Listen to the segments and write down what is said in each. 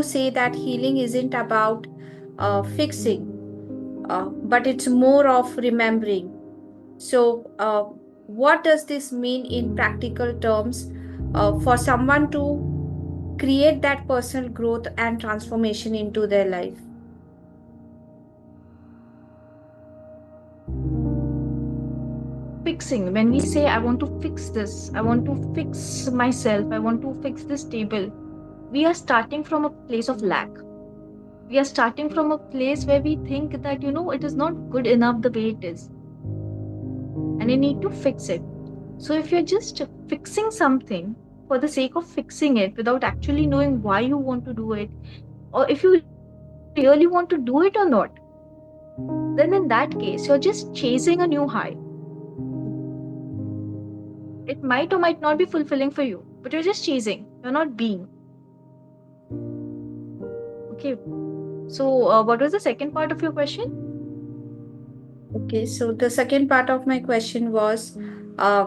you say that healing isn't about fixing, but it's more of remembering. So, what does this mean in practical terms for someone to create that personal growth and transformation into their life? Fixing, when we say, I want to fix this, I want to fix myself, I want to fix this table, we are starting from a place of lack. We are starting from a place where we think that it is not good enough the way it is, and you need to fix it. So if you're just fixing something for the sake of fixing it without actually knowing why you want to do it, or if you really want to do it or not, then in that case you're just chasing a new high. It might or might not be fulfilling for you, but you're just chasing, you're not being. Okay. So what was the second part of your question? Okay, so the second part of my question was, uh,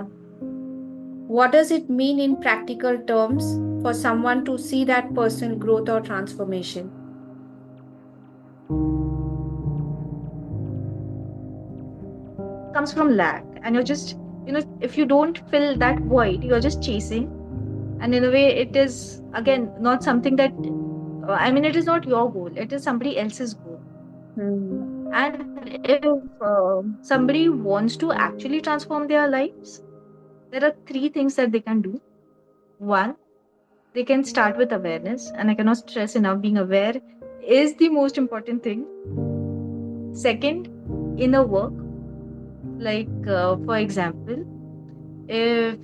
what does it mean in practical terms for someone to see that personal growth or transformation? It comes from lack, and you're just, if you don't fill that void, you're just chasing. And in a way, it is again not something that, I mean, it is not your goal, it is somebody else's goal. Hmm. And if somebody wants to actually transform their lives, there are three things that they can do. One, they can start with awareness, and I cannot stress enough, being aware is the most important thing. Second, inner work. Like, for example, if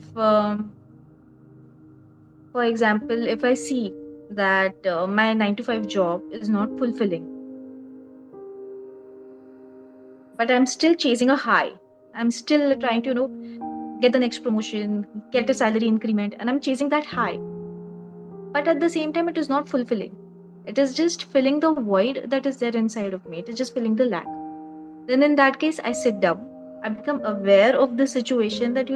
if I see that my 9 to 5 job is not fulfilling, but I'm still chasing a high. I'm still trying to, get the next promotion, get a salary increment, and I'm chasing that high. But at the same time, it is not fulfilling. It is just filling the void that is there inside of me. It is just filling the lack. Then in that case, I sit down. I become aware of the situation that,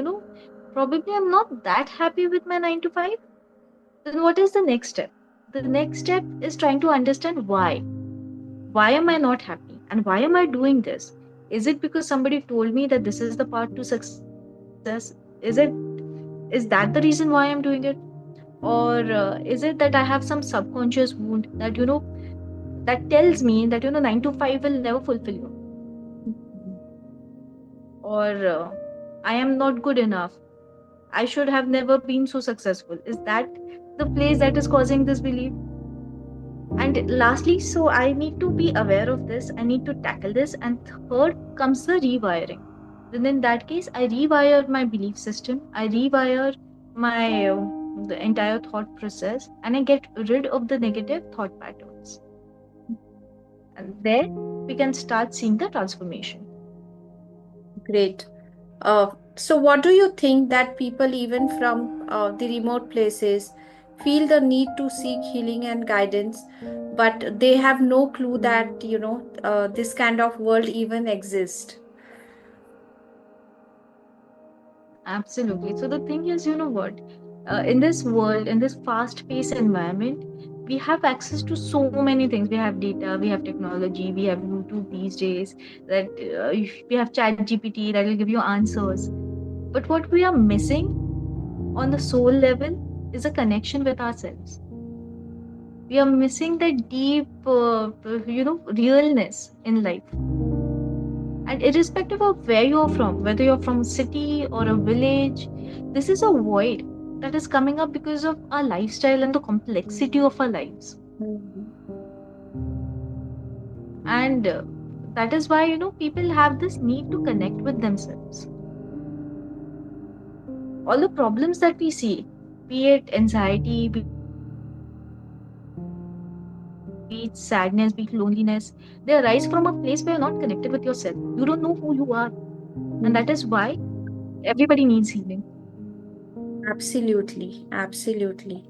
probably I'm not that happy with my 9 to 5. Then what is the next step? The next step is trying to understand why. Why am I not happy? And why am I doing this? Is it because somebody told me that this is the path to success? Is that the reason why I'm doing it? Or is it that I have some subconscious wound that that tells me that 9 to 5 will never fulfill you, or I am not good enough, I should have never been so successful? Is that the place that is causing this belief? And lastly, so I need to be aware of this, I need to tackle this. And third comes the rewiring. Then in that case, I rewire my belief system, I rewire my the entire thought process, and I get rid of the negative thought patterns. And there we can start seeing the transformation. Great. So, what do you think that people, even from the remote places, feel the need to seek healing and guidance, but they have no clue that, this kind of world even exists? Absolutely. So the thing is, you know what? In this world, in this fast-paced environment, we have access to so many things. We have data, we have technology, we have YouTube these days. That we have Chat GPT that will give you answers. But what we are missing on the soul level is a connection with ourselves. We are missing that deep, realness in life. And irrespective of where you're from, whether you're from a city or a village, this is a void that is coming up because of our lifestyle and the complexity of our lives. Mhm. And that is why, people have this need to connect with themselves. All the problems that we see, be it anxiety, be it sadness, be it loneliness, they arise from a place where you're not connected with yourself. You don't know who you are. And that is why everybody needs healing. Absolutely, absolutely.